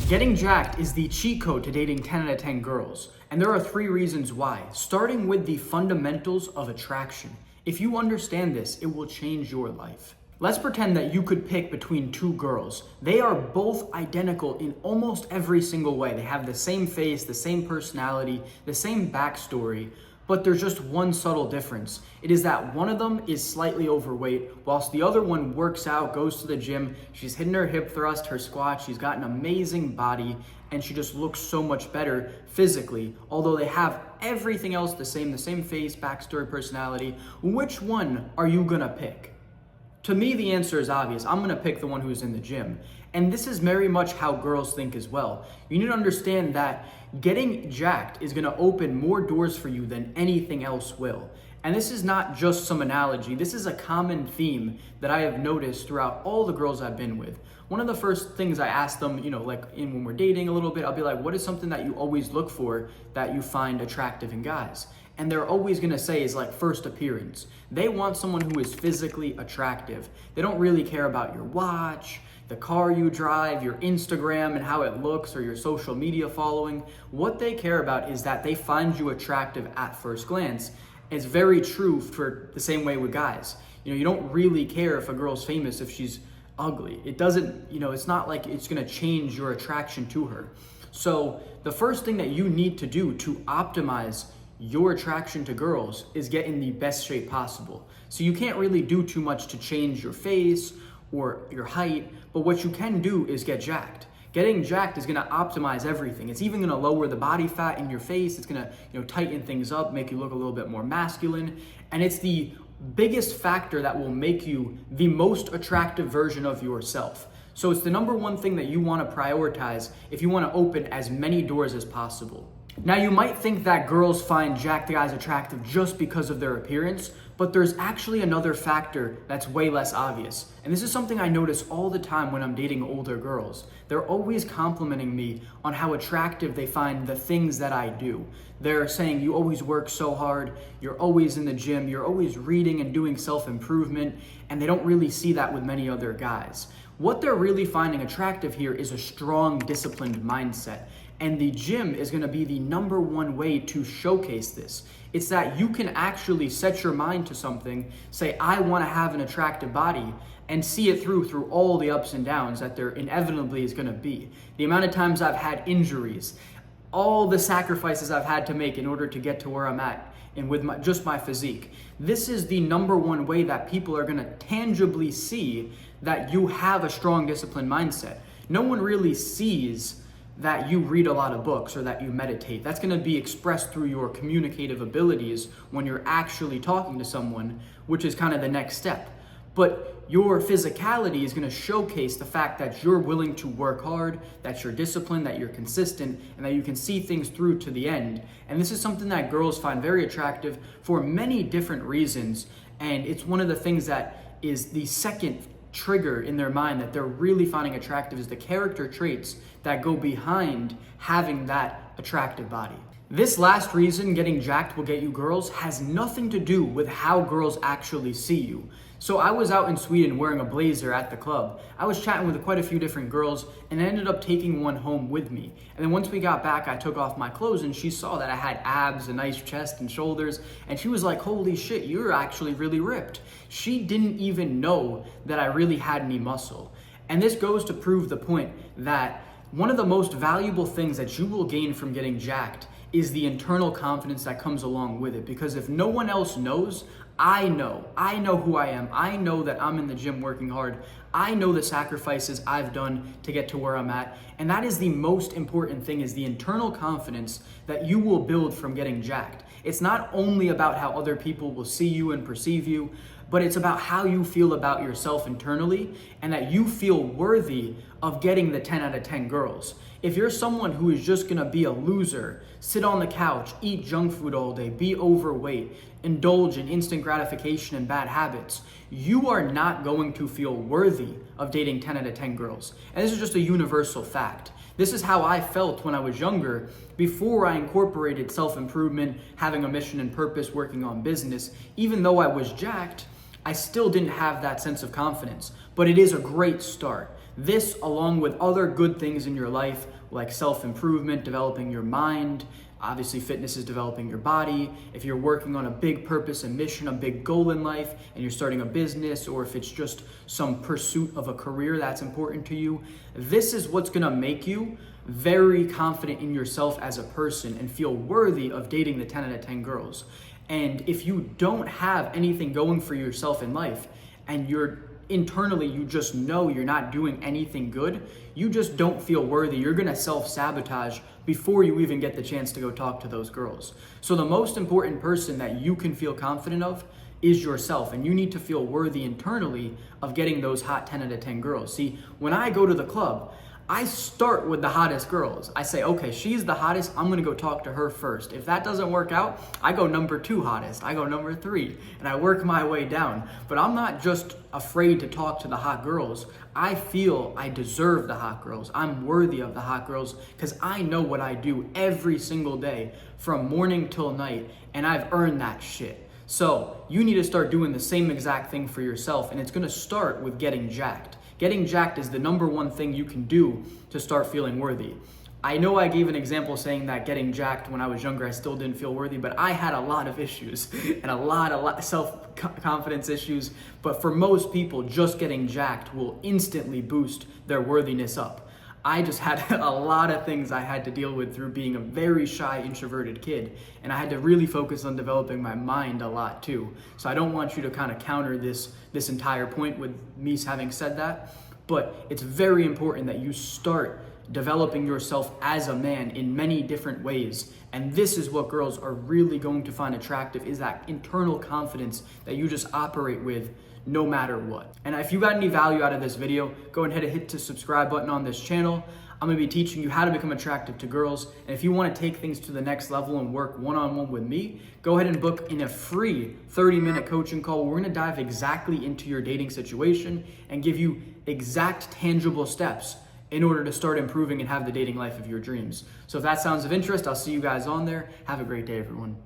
Getting jacked is the cheat code to dating 10 out of 10 girls, and there are 3 reasons why, starting with the fundamentals of attraction. If you understand this, it will change your life. Let's pretend that you could pick between 2 girls. They are both identical in almost every single way. They have the same face, the same personality, the same backstory, but there's just one subtle difference. It is that one of them is slightly overweight, whilst the other one works out, goes to the gym, she's hitting her hip thrust, her squat, she's got an amazing body, and she just looks so much better physically. Although they have everything else the same face, backstory, personality. Which one are you gonna pick? To me, the answer is obvious. I'm gonna pick the one who's in the gym. And this is very much how girls think as well. You need to understand that getting jacked is gonna open more doors for you than anything else will. And this is not just some analogy. This is a common theme that I have noticed throughout all the girls I've been with. One of the first things I ask them, when we're dating a little bit, I'll be like, what is something that you always look for that you find attractive in guys? And they're always gonna say is like first appearance. They want someone who is physically attractive. They don't really care about your watch, the car you drive, your Instagram and how it looks, or your social media following. What they care about is that they find you attractive at first glance. It's very true for the same way with guys. You don't really care if a girl's famous if she's ugly. It doesn't, it's not like it's gonna change your attraction to her. So the first thing that you need to do to optimize your attraction to girls is get in the best shape possible. So you can't really do too much to change your face or your height, but what you can do is get jacked. Getting jacked is gonna optimize everything. It's even gonna lower the body fat in your face. It's gonna tighten things up, make you look a little bit more masculine. And it's the biggest factor that will make you the most attractive version of yourself. So it's the number one thing that you wanna prioritize if you wanna open as many doors as possible. Now you might think that girls find jacked guys attractive just because of their appearance, but there's actually another factor that's way less obvious. And this is something I notice all the time when I'm dating older girls. They're always complimenting me on how attractive they find the things that I do. They're saying, you always work so hard, you're always in the gym, you're always reading and doing self-improvement, and they don't really see that with many other guys. What they're really finding attractive here is a strong, disciplined mindset. And the gym is gonna be the number one way to showcase this. It's that you can actually set your mind to something, say, I wanna have an attractive body, and see it through all the ups and downs that there inevitably is gonna be. The amount of times I've had injuries, all the sacrifices I've had to make in order to get to where I'm at, and with just my physique. This is the number one way that people are gonna tangibly see that you have a strong, disciplined mindset. No one really sees that you read a lot of books or that you meditate. That's gonna be expressed through your communicative abilities when you're actually talking to someone, which is kind of the next step. But your physicality is gonna showcase the fact that you're willing to work hard, that you're disciplined, that you're consistent, and that you can see things through to the end. And this is something that girls find very attractive for many different reasons. And it's one of the things that is the second trigger in their mind that they're really finding attractive is the character traits that go behind having that attractive body. This last reason, getting jacked will get you girls, has nothing to do with how girls actually see you. So I was out in Sweden wearing a blazer at the club. I was chatting with quite a few different girls and I ended up taking one home with me. And then once we got back, I took off my clothes and she saw that I had abs, a nice chest and shoulders. And she was like, holy shit, you're actually really ripped. She didn't even know that I really had any muscle. And this goes to prove the point that one of the most valuable things that you will gain from getting jacked is the internal confidence that comes along with it. Because if no one else knows, I know who I am. I know that I'm in the gym working hard. I know the sacrifices I've done to get to where I'm at. And that is the most important thing, is the internal confidence that you will build from getting jacked. It's not only about how other people will see you and perceive you, but it's about how you feel about yourself internally and that you feel worthy of getting the 10 out of 10 girls. If you're someone who is just gonna be a loser, sit on the couch, eat junk food all day, be overweight, indulge in instant gratification and bad habits, you are not going to feel worthy of dating 10 out of 10 girls. And this is just a universal fact. This is how I felt when I was younger, before I incorporated self-improvement, having a mission and purpose, working on business. Even though I was jacked, I still didn't have that sense of confidence, but it is a great start. This, along with other good things in your life, like self-improvement, developing your mind, obviously fitness is developing your body. If you're working on a big purpose and mission, a big goal in life, and you're starting a business, or if it's just some pursuit of a career that's important to you, this is what's gonna make you very confident in yourself as a person and feel worthy of dating the 10 out of 10 girls. And if you don't have anything going for yourself in life, and you're internally, you just know you're not doing anything good, you just don't feel worthy. You're gonna self-sabotage before you even get the chance to go talk to those girls. So the most important person that you can feel confident of is yourself, and you need to feel worthy internally of getting those hot 10 out of 10 girls. See, when I go to the club, I start with the hottest girls. I say, okay, she's the hottest, I'm gonna go talk to her first. If that doesn't work out, I go number 2 hottest, I go number 3, and I work my way down. But I'm not just afraid to talk to the hot girls. I feel I deserve the hot girls. I'm worthy of the hot girls because I know what I do every single day from morning till night, and I've earned that shit. So you need to start doing the same exact thing for yourself, and it's gonna start with getting jacked. Getting jacked is the number one thing you can do to start feeling worthy. I know I gave an example saying that getting jacked when I was younger, I still didn't feel worthy, but I had a lot of issues and a lot of self-confidence issues. But for most people, just getting jacked will instantly boost their worthiness up. I just had a lot of things I had to deal with through being a very shy, introverted kid. And I had to really focus on developing my mind a lot too. So I don't want you to kind of counter this entire point with me having said that. But it's very important that you start developing yourself as a man in many different ways. And this is what girls are really going to find attractive, is that internal confidence that you just operate with no matter what. And if you got any value out of this video, go ahead and hit the subscribe button on this channel. I'm gonna be teaching you how to become attractive to girls. And if you wanna take things to the next level and work one-on-one with me, go ahead and book in a free 30-minute coaching call where we're gonna dive exactly into your dating situation and give you exact tangible steps in order to start improving and have the dating life of your dreams. So if that sounds of interest, I'll see you guys on there. Have a great day, everyone.